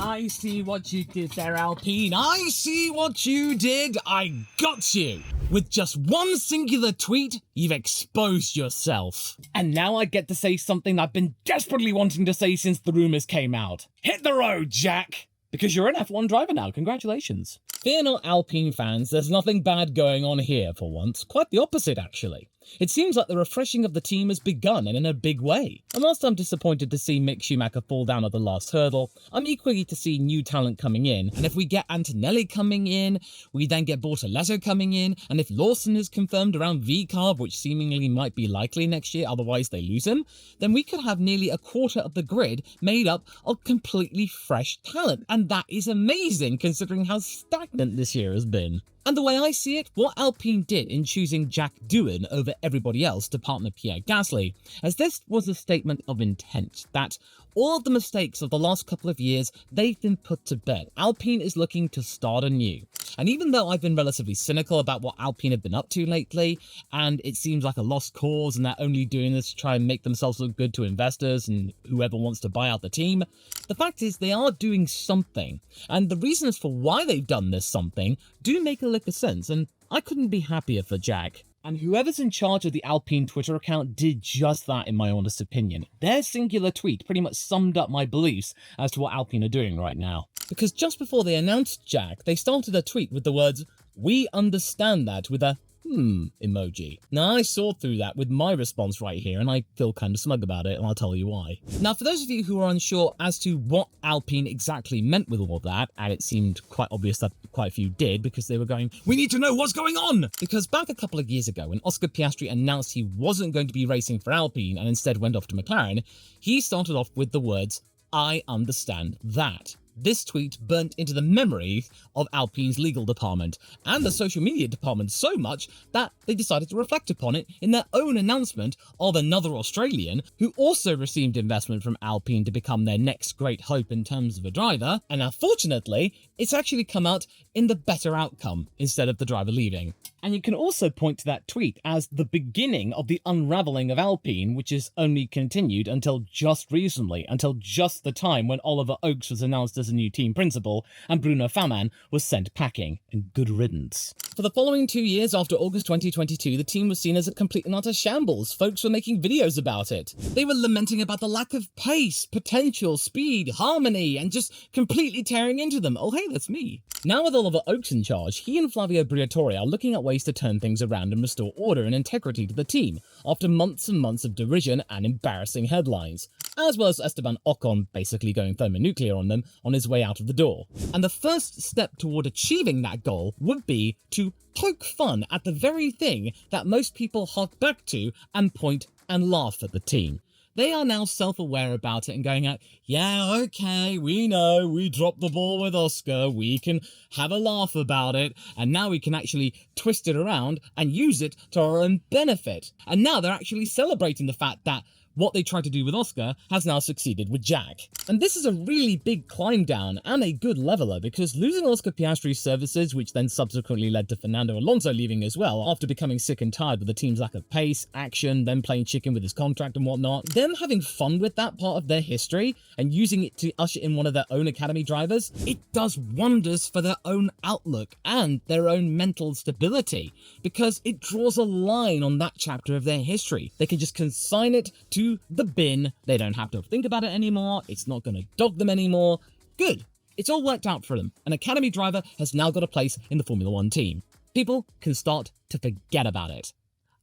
I see what you did there, Alpine. I see what you did. I got you. With just one singular tweet, you've exposed yourself. And now I get to say something I've been desperately wanting to say since the rumours came out. Hit the road, Jack! Because you're an F1 driver now, congratulations. Fear not, Alpine fans, there's nothing bad going on here for once. Quite the opposite, actually. It seems like the refreshing of the team has begun, and in a big way. And whilst I'm disappointed to see Mick Schumacher fall down at the last hurdle, I'm equally to see new talent coming in, and if we get Antonelli coming in, we then get Bortoleto coming in, and if Lawson is confirmed around V-Carb, which seemingly might be likely next year, otherwise they lose him, then we could have nearly a quarter of the grid made up of completely fresh talent, and that is amazing considering how stagnant this year has been. And the way I see it, what Alpine did in choosing Jack Doohan over everybody else to partner Pierre Gasly, as this was a statement of intent, that all of the mistakes of the last couple of years, they've been put to bed. Alpine is looking to start anew. And even though I've been relatively cynical about what Alpine have been up to lately, and it seems like a lost cause and they're only doing this to try and make themselves look good to investors and whoever wants to buy out the team, the fact is they are doing something. And the reasons for why they've done this something do make a lick of sense, and I couldn't be happier for Jack. And whoever's in charge of the Alpine Twitter account did just that, in my honest opinion. Their singular tweet pretty much summed up my beliefs as to what Alpine are doing right now. Because just before they announced Jack, they started a tweet with the words, "We understand that," with a emoji. Now, I saw through that with my response right here, and I feel kind of smug about it, and I'll tell you why. Now, for those of you who are unsure as to what Alpine exactly meant with all of that, and it seemed quite obvious that quite a few did, because they were going, "We need to know what's going on!" Because back a couple of years ago, when Oscar Piastri announced he wasn't going to be racing for Alpine and instead went off to McLaren, he started off with the words, "I understand that." This tweet burnt into the memory of Alpine's legal department and the social media department so much that they decided to reflect upon it in their own announcement of another Australian who also received investment from Alpine to become their next great hope in terms of a driver, and unfortunately, it's actually come out in the better outcome instead of the driver leaving. And you can also point to that tweet as the beginning of the unravelling of Alpine, which has only continued until just recently, until just the time when Oliver Oakes was announced as a new team principal and Bruno Faman was sent packing, and good riddance. For the following 2 years after August 2022, the team was seen as a complete and utter shambles. Folks were making videos about it. They were lamenting about the lack of pace, potential, speed, harmony, and just completely tearing into them. Oh hey, that's me. Now with Oliver Oakes in charge, he and Flavio Briatore are looking at ways to turn things around and restore order and integrity to the team, after months and months of derision and embarrassing headlines, as well as Esteban Ocon basically going thermonuclear on them on his way out of the door. And the first step toward achieving that goal would be to poke fun at the very thing that most people hark back to and point and laugh at the team. They are now self-aware about it and going out, "Yeah, okay, we know, we dropped the ball with Oscar, we can have a laugh about it, and now we can actually twist it around and use it to our own benefit." And now they're actually celebrating the fact that what they tried to do with Oscar has now succeeded with Jack. And this is a really big climb down and a good leveler, because losing Oscar Piastri's services, which then subsequently led to Fernando Alonso leaving as well, after becoming sick and tired with the team's lack of pace, action, then playing chicken with his contract and whatnot, them having fun with that part of their history and using it to usher in one of their own academy drivers, it does wonders for their own outlook and their own mental stability, because it draws a line on that chapter of their history. They can just consign it to the bin. They don't have to think about it anymore. It's not going to dog them anymore. Good. It's all worked out for them. An academy driver has now got a place in the Formula One team. People can start to forget about it.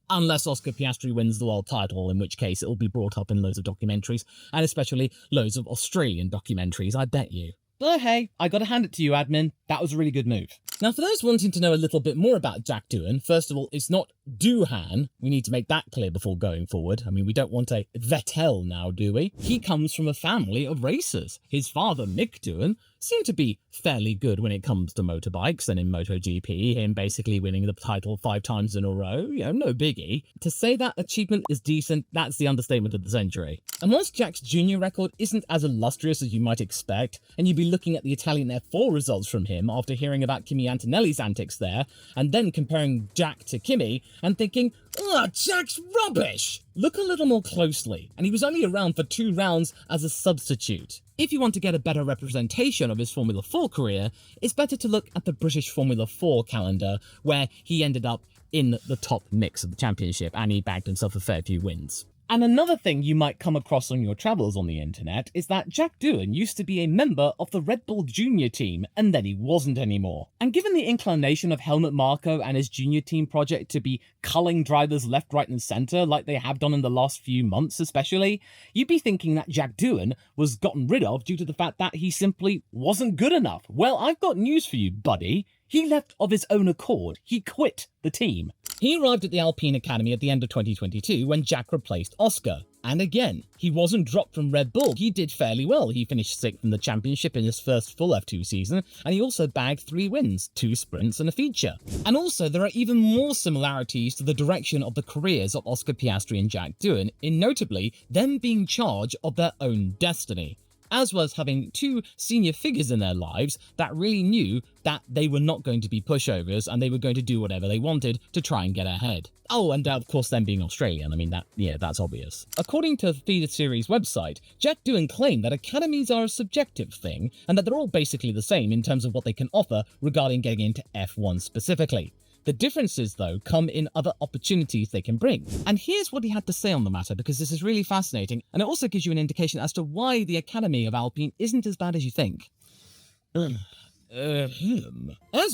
Unless Oscar Piastri wins the world title, in which case it will be brought up in loads of documentaries, and especially loads of Australian documentaries, I bet you. But hey, I gotta hand it to you, admin. That was a really good move. Now, for those wanting to know a little bit more about Jack Doohan, first of all, it's not Doohan. We need to make that clear before going forward. I mean, we don't want a Vettel now, do we? He comes from a family of racers. His father, Mick Doohan, seemed to be fairly good when it comes to motorbikes and in MotoGP, him basically winning the title 5 times in a row, no biggie. To say that achievement is decent, that's the understatement of the century. And whilst Jack's junior record isn't as illustrious as you might expect, and you'd be looking at the Italian F4 results from him after hearing about Kimi Antonelli's antics there, and then comparing Jack to Kimi and thinking, ugh, Jack's rubbish! Look a little more closely, and he was only around for 2 rounds as a substitute. If you want to get a better representation of his Formula 4 career, it's better to look at the British Formula 4 calendar, where he ended up in the top mix of the championship and he bagged himself a fair few wins. And another thing you might come across on your travels on the internet is that Jack Doohan used to be a member of the Red Bull Junior team, and then he wasn't anymore. And given the inclination of Helmut Marko and his junior team project to be culling drivers left, right and centre like they have done in the last few months especially, you'd be thinking that Jack Doohan was gotten rid of due to the fact that he simply wasn't good enough. Well, I've got news for you, buddy. He left of his own accord. He quit the team. He arrived at the Alpine Academy at the end of 2022 when Jack replaced Oscar. And again, he wasn't dropped from Red Bull. He did fairly well. He finished 6th in the championship in his first full F2 season, and he also bagged 3 wins, 2 sprints and a feature. And also, there are even more similarities to the direction of the careers of Oscar Piastri and Jack Doohan, in notably them being charge of their own destiny, as well as having 2 senior figures in their lives that really knew that they were not going to be pushovers and they were going to do whatever they wanted to try and get ahead. Oh, and of course them being Australian, I mean, that's obvious. According to the Feeder Series website, Jack Doohan claimed that academies are a subjective thing and that they're all basically the same in terms of what they can offer regarding getting into F1 specifically. The differences, though, come in other opportunities they can bring. And here's what he had to say on the matter, because this is really fascinating, and it also gives you an indication as to why the Academy of Alpine isn't as bad as you think. As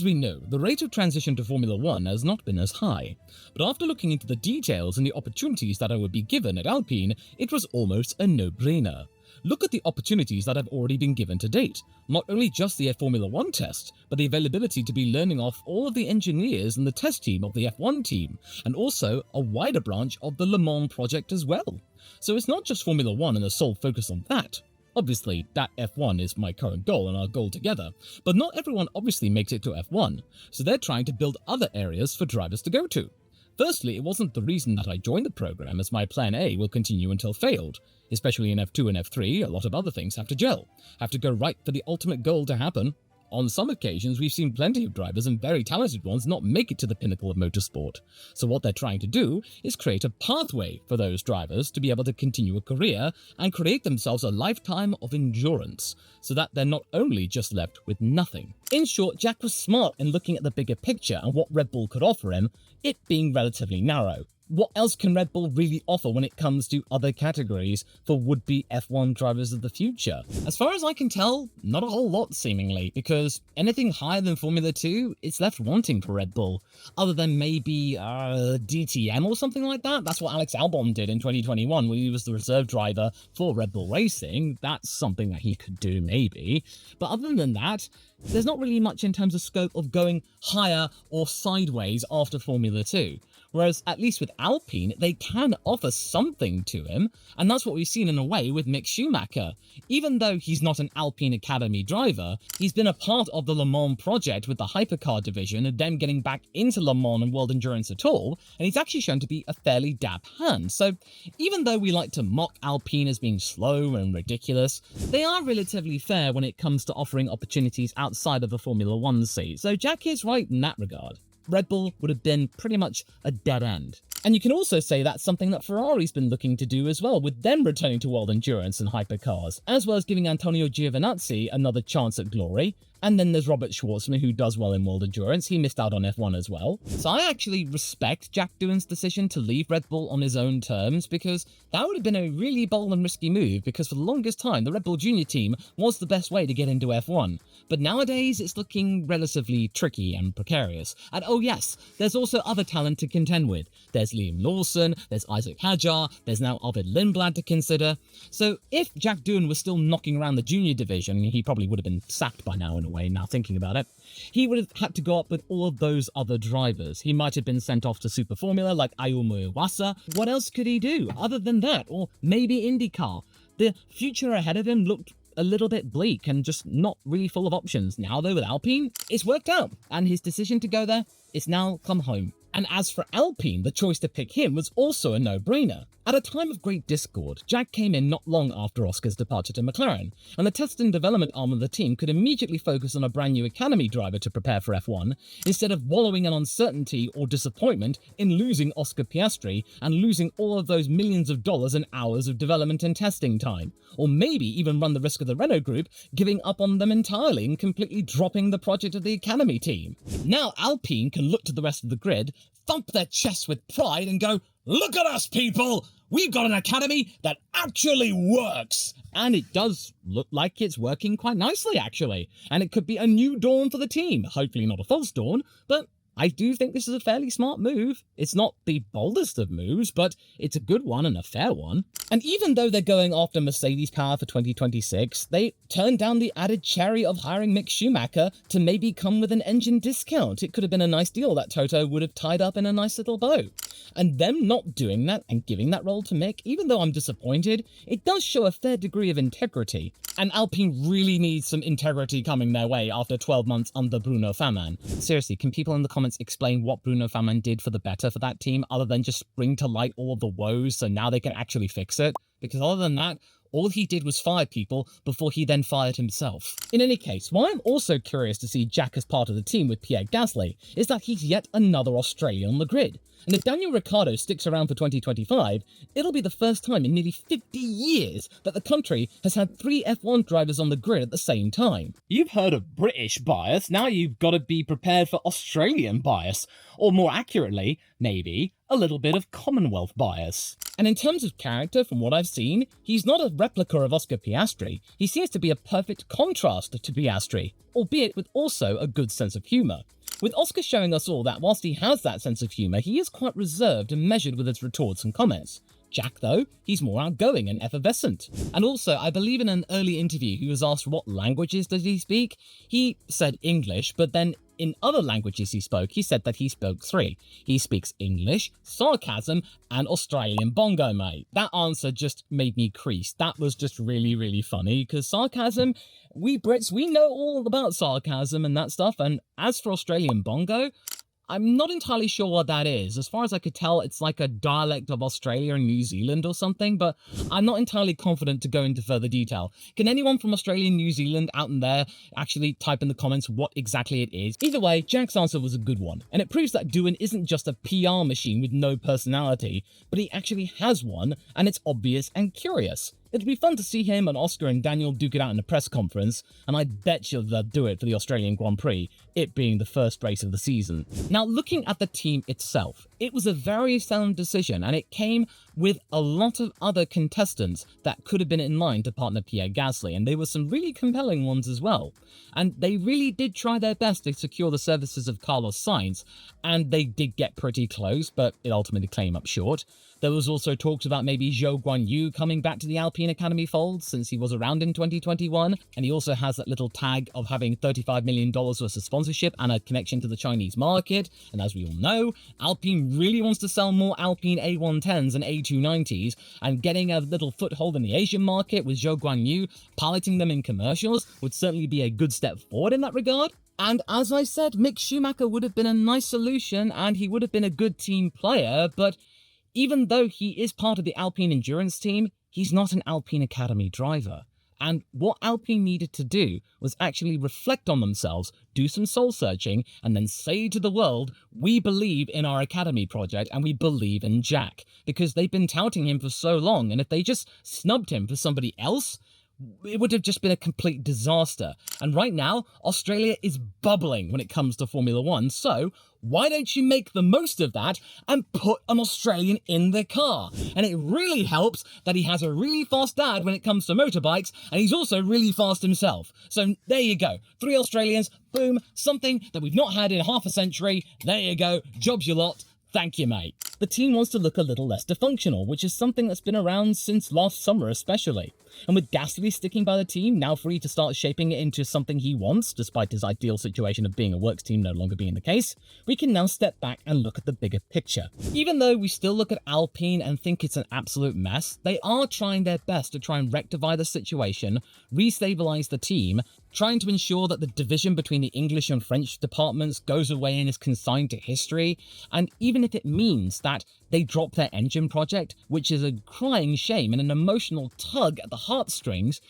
we know, the rate of transition to Formula 1 has not been as high, but after looking into the details and the opportunities that I would be given at Alpine, it was almost a no-brainer. Look at the opportunities that have already been given to date. Not only just the Formula 1 test, but the availability to be learning off all of the engineers and the test team of the F1 team, and also a wider branch of the Le Mans project as well. So it's not just Formula 1 and the sole focus on that. Obviously, that F1 is my current goal and our goal together, but not everyone obviously makes it to F1, so they're trying to build other areas for drivers to go to. Firstly, it wasn't the reason that I joined the program, as my plan A will continue until failed. Especially in F2 and F3, a lot of other things have to gel, have to go right for the ultimate goal to happen. On some occasions, we've seen plenty of drivers and very talented ones not make it to the pinnacle of motorsport. So what they're trying to do is create a pathway for those drivers to be able to continue a career and create themselves a lifetime of endurance, so that they're not only just left with nothing. In short, Jack was smart in looking at the bigger picture and what Red Bull could offer him, it being relatively narrow. What else can Red Bull really offer when it comes to other categories for would-be F1 drivers of the future? As far as I can tell, not a whole lot seemingly, because anything higher than Formula 2, it's left wanting for Red Bull, other than maybe DTM or something like that. That's what Alex Albon did in 2021 when he was the reserve driver for Red Bull Racing. That's something that he could do maybe, but other than that, there's not really much in terms of scope of going higher or sideways after Formula 2. Whereas, at least with Alpine, they can offer something to him, and that's what we've seen in a way with Mick Schumacher. Even though he's not an Alpine Academy driver, he's been a part of the Le Mans project with the hypercar division and them getting back into Le Mans and World Endurance at all, and he's actually shown to be a fairly dab hand. So, even though we like to mock Alpine as being slow and ridiculous, they are relatively fair when it comes to offering opportunities outside of the Formula 1 seat. So Jack is right in that regard. Red Bull would have been pretty much a dead end. And you can also say that's something that Ferrari's been looking to do as well, with them returning to World Endurance and hypercars, as well as giving Antonio Giovinazzi another chance at glory. And then there's Robert Schwartzman, who does well in World Endurance. He missed out on F1 as well. So I actually respect Jack Doohan's decision to leave Red Bull on his own terms, because that would have been a really bold and risky move, because for the longest time, the Red Bull Junior team was the best way to get into F1. But nowadays, it's looking relatively tricky and precarious. And oh yes, there's also other talent to contend with. There's Liam Lawson, there's Isaac Hadjar, there's now Arvid Lindblad to consider. So if Jack Doohan was still knocking around the junior division, he probably would have been sacked by now in a way, now thinking about it. He would have had to go up with all of those other drivers. He might have been sent off to Super Formula like Ayumu Iwasa. What else could he do other than that? Or maybe IndyCar. The future ahead of him looked a little bit bleak and just not really full of options. Now though, with Alpine, it's worked out, and his decision to go there is now come home. And as for Alpine, the choice to pick him was also a no-brainer. At a time of great discord, Jack came in not long after Oscar's departure to McLaren, and the test and development arm of the team could immediately focus on a brand new academy driver to prepare for F1, instead of wallowing in uncertainty or disappointment in losing Oscar Piastri and losing all of those millions of dollars and hours of development and testing time, or maybe even run the risk of the Renault group giving up on them entirely and completely dropping the project of the academy team. Now Alpine can look to the rest of the grid, thump their chests with pride and go, "Look at us, people! We've got an academy that actually works!" And it does look like it's working quite nicely, actually. And it could be a new dawn for the team. Hopefully not a false dawn, but I do think this is a fairly smart move. It's not the boldest of moves, but it's a good one and a fair one. And even though they're going after Mercedes power for 2026, they turned down the added cherry of hiring Mick Schumacher to maybe come with an engine discount. It could have been a nice deal that Toto would have tied up in a nice little bow. And them not doing that and giving that role to Mick, even though I'm disappointed, it does show a fair degree of integrity. And Alpine really needs some integrity coming their way after 12 months under Bruno Faman. Seriously, can people in the comments explain what Bruno Faman did for the better for that team, other than just bring to light all of the woes so now they can actually fix it? Because other than that, all he did was fire people before he then fired himself. In any case, why I'm also curious to see Jack as part of the team with Pierre Gasly is that he's yet another Australian on the grid. And if Daniel Ricciardo sticks around for 2025, it'll be the first time in nearly 50 years that the country has had 3 F1 drivers on the grid at the same time. You've heard of British bias, now you've got to be prepared for Australian bias. Or more accurately, maybe, a little bit of Commonwealth bias. And in terms of character, from what I've seen, he's not a replica of Oscar Piastri. He seems to be a perfect contrast to Piastri, albeit with also a good sense of humour. With Oscar showing us all that whilst he has that sense of humour, he is quite reserved and measured with his retorts and comments. Jack, though, he's more outgoing and effervescent. And also, I believe in an early interview he was asked what languages does he speak. He said English, but then in other languages he spoke, he said that he spoke 3. He speaks English, sarcasm, and Australian bongo, mate. That answer just made me crease. That was just really, really funny, because sarcasm, we Brits, we know all about sarcasm and that stuff, and as for Australian bongo, I'm not entirely sure what that is. As far as I could tell, it's like a dialect of Australia and New Zealand or something, but I'm not entirely confident to go into further detail. Can anyone from Australia and New Zealand out in there actually type in the comments what exactly it is? Either way, Jack's answer was a good one, and it proves that Doohan isn't just a PR machine with no personality, but he actually has one, and it's obvious and curious. It'd be fun to see him and Oscar and Daniel duke it out in a press conference, and I bet you they'll do it for the Australian Grand Prix, it being the first race of the season. Now, looking at the team itself, it was a very sound decision, and it came with a lot of other contestants that could have been in line to partner Pierre Gasly, and there were some really compelling ones as well. And they really did try their best to secure the services of Carlos Sainz, and they did get pretty close, but it ultimately came up short. There was also talks about maybe Zhou Guanyu coming back to the Alpine Academy fold since he was around in 2021, and he also has that little tag of having $35 million worth of sponsorship and a connection to the Chinese market, and as we all know, Alpine really wants to sell more Alpine A110s and A290s, and getting a little foothold in the Asian market with Zhou Guanyu piloting them in commercials would certainly be a good step forward in that regard. And as I said, Mick Schumacher would have been a nice solution, and he would have been a good team player, but even though he is part of the Alpine Endurance team, he's not an Alpine Academy driver. And what Alpine needed to do was actually reflect on themselves, do some soul searching, and then say to the world, we believe in our Academy project and we believe in Jack. Because they've been touting him for so long, and if they just snubbed him for somebody else, it would have just been a complete disaster. And right now, Australia is bubbling when it comes to Formula One, so why don't you make the most of that and put an Australian in the car? And it really helps that he has a really fast dad when it comes to motorbikes, and he's also really fast himself. So there you go, 3 Australians, boom, something that we've not had in half a century. There you go, jobs your lot. Thank you, mate. The team wants to look a little less dysfunctional, which is something that's been around since last summer especially. And with Gasly sticking by the team, now free to start shaping it into something he wants, despite his ideal situation of being a works team no longer being the case, we can now step back and look at the bigger picture. Even though we still look at Alpine and think it's an absolute mess, they are trying their best to try and rectify the situation, re-stabilize the team, trying to ensure that the division between the English and French departments goes away and is consigned to history, and even if it means that they drop their engine project, which is a crying shame and an emotional tug at the heartstrings,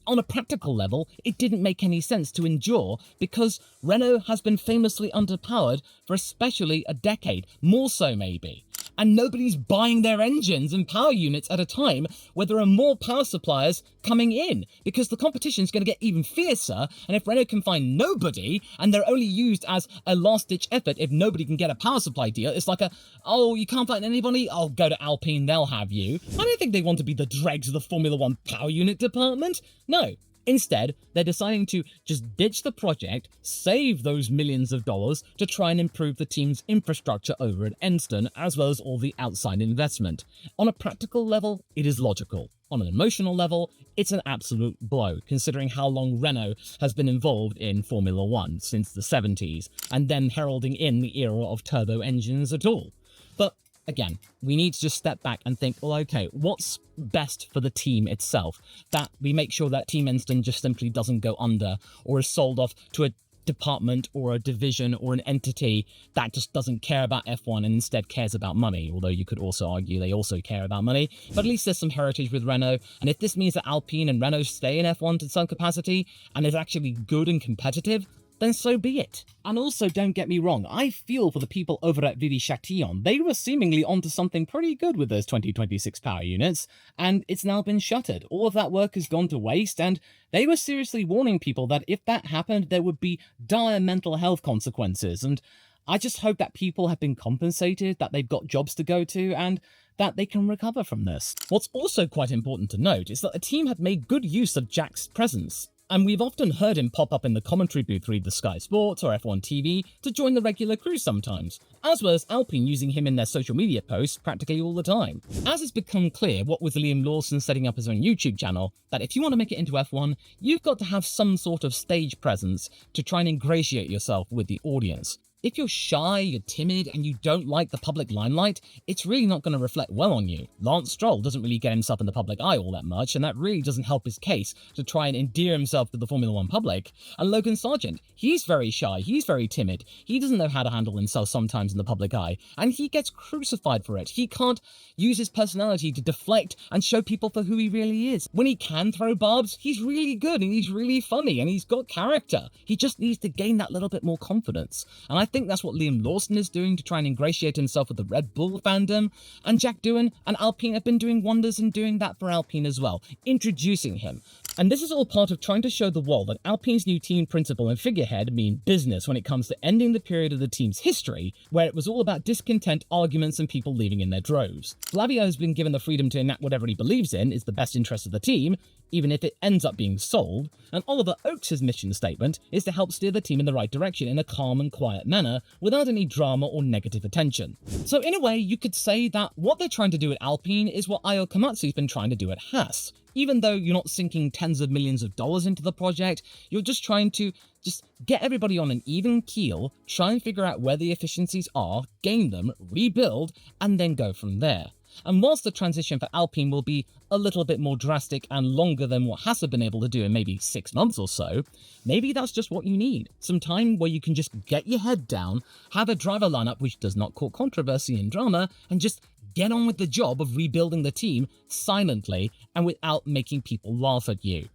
on a practical level, it didn't make any sense to endure because Renault has been famously underpowered for especially a decade, more so maybe. And nobody's buying their engines and power units at a time where there are more power suppliers coming in, because the competition's going to get even fiercer, and if Renault can find nobody, and they're only used as a last-ditch effort if nobody can get a power supply deal, it's like oh, you can't find anybody? I'll go to Alpine, they'll have you. I don't think they want to be the dregs of the Formula One power unit department. No. Instead, they're deciding to just ditch the project, save those millions of dollars to try and improve the team's infrastructure over at Enston, as well as all the outside investment. On a practical level, it is logical. On an emotional level, it's an absolute blow, considering how long Renault has been involved in Formula One since the 70s, and then heralding in the era of turbo engines at all. But again, we need to just step back and think, well, okay, what's best for the team itself? That we make sure that Team Enston just simply doesn't go under or is sold off to a department or a division or an entity that just doesn't care about F1 and instead cares about money, although you could also argue they also care about money. But at least there's some heritage with Renault, and if this means that Alpine and Renault stay in F1 to some capacity and is actually good and competitive, then so be it. And also, don't get me wrong, I feel for the people over at Viry-Châtillon. They were seemingly onto something pretty good with those 2026 power units, and it's now been shuttered. All of that work has gone to waste, and they were seriously warning people that if that happened, there would be dire mental health consequences, and I just hope that people have been compensated, that they've got jobs to go to, and that they can recover from this. What's also quite important to note is that the team had made good use of Jack's presence, and we've often heard him pop up in the commentary booth for either Sky Sports or F1 TV to join the regular crew sometimes, as well as Alpine using him in their social media posts practically all the time. As it's become clear, what with Liam Lawson setting up his own YouTube channel, that if you want to make it into F1, you've got to have some sort of stage presence to try and ingratiate yourself with the audience. If you're shy, you're timid, and you don't like the public limelight, it's really not going to reflect well on you. Lance Stroll doesn't really get himself in the public eye all that much, and that really doesn't help his case to try and endear himself to the Formula One public. And Logan Sargent, he's very shy, he's very timid, he doesn't know how to handle himself sometimes in the public eye, and he gets crucified for it. He can't use his personality to deflect and show people for who he really is. When he can throw barbs, he's really good, and he's really funny, and he's got character. He just needs to gain that little bit more confidence. And I think that's what Liam Lawson is doing to try and ingratiate himself with the Red Bull fandom, and Jack Doohan and Alpine have been doing wonders in doing that for Alpine as well, introducing him. And this is all part of trying to show the world that Alpine's new team principal and figurehead mean business when it comes to ending the period of the team's history where it was all about discontent, arguments, and people leaving in their droves. Flavio has been given the freedom to enact whatever he believes in is the best interest of the team, even if it ends up being sold, and Oliver Oakes' mission statement is to help steer the team in the right direction in a calm and quiet manner without any drama or negative attention. So in a way, you could say that what they're trying to do at Alpine is what Ayo Komatsu's been trying to do at Haas. Even though you're not sinking tens of millions of dollars into the project, you're just trying to get everybody on an even keel, try and figure out where the efficiencies are, gain them, rebuild, and then go from there. And whilst the transition for Alpine will be a little bit more drastic and longer than what Haas have been able to do in maybe 6 months or so, maybe that's just what you need. Some time where you can just get your head down, have a driver lineup which does not cause controversy and drama, and just get on with the job of rebuilding the team silently and without making people laugh at you.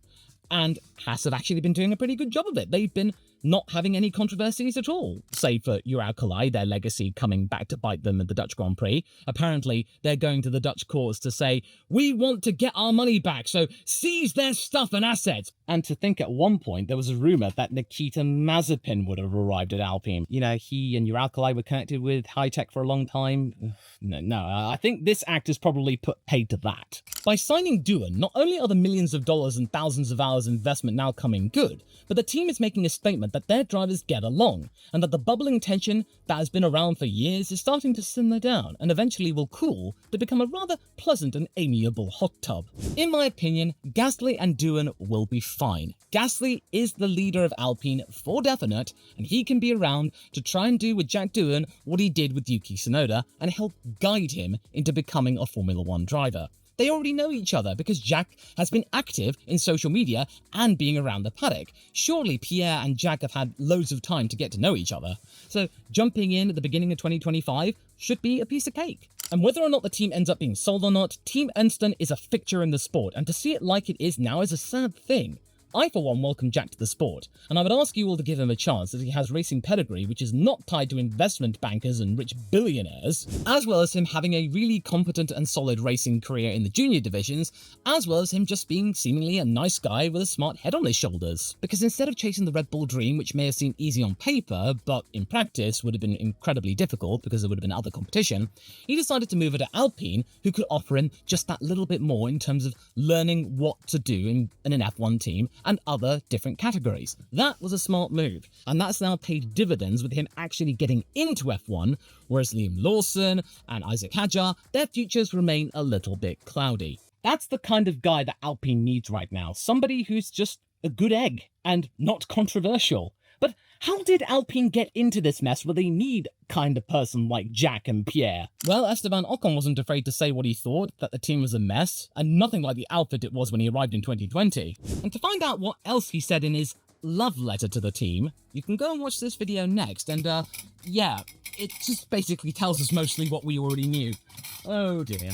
And Haas have actually been doing a pretty good job of it. They've been not having any controversies at all, save for Uralkali, their legacy coming back to bite them at the Dutch Grand Prix. Apparently, they're going to the Dutch courts to say, we want to get our money back, so seize their stuff and assets. And to think at one point, there was a rumour that Nikita Mazepin would have arrived at Alpine. You know, he and Uralkali were connected with high tech for a long time. No, I think this act is probably put paid to that. By signing Doohan, not only are the millions of dollars and thousands of hours investment now coming good, but the team is making a statement that their drivers get along, and that the bubbling tension that has been around for years is starting to simmer down, and eventually will cool to become a rather pleasant and amiable hot tub. In my opinion, Gasly and Doohan will be fine. Gasly is the leader of Alpine for definite, and he can be around to try and do with Jack Doohan what he did with Yuki Tsunoda, and help guide him into becoming a Formula One driver. They already know each other because Jack has been active in social media and being around the paddock. Surely Pierre and Jack have had loads of time to get to know each other. So jumping in at the beginning of 2025 should be a piece of cake. And whether or not the team ends up being sold or not, Team Enston is a fixture in the sport, and to see it like it is now is a sad thing. I, for one, welcome Jack to the sport, and I would ask you all to give him a chance as he has racing pedigree which is not tied to investment bankers and rich billionaires, as well as him having a really competent and solid racing career in the junior divisions, as well as him just being seemingly a nice guy with a smart head on his shoulders. Because instead of chasing the Red Bull dream, which may have seemed easy on paper, but in practice would have been incredibly difficult because there would have been other competition, he decided to move it to Alpine, who could offer him just that little bit more in terms of learning what to do in an F1 team, and other different categories. That was a smart move, and that's now paid dividends with him actually getting into F1, whereas Liam Lawson and Isaac Hadjar, their futures remain a little bit cloudy. That's the kind of guy that Alpine needs right now, somebody who's just a good egg and not controversial. But how did Alpine get into this mess where they need kind of person like Jack and Pierre? Well, Esteban Ocon wasn't afraid to say what he thought, that the team was a mess, and nothing like the outfit it was when he arrived in 2020. And to find out what else he said in his love letter to the team, you can go and watch this video next, and yeah, it just basically tells us mostly what we already knew. Oh dear.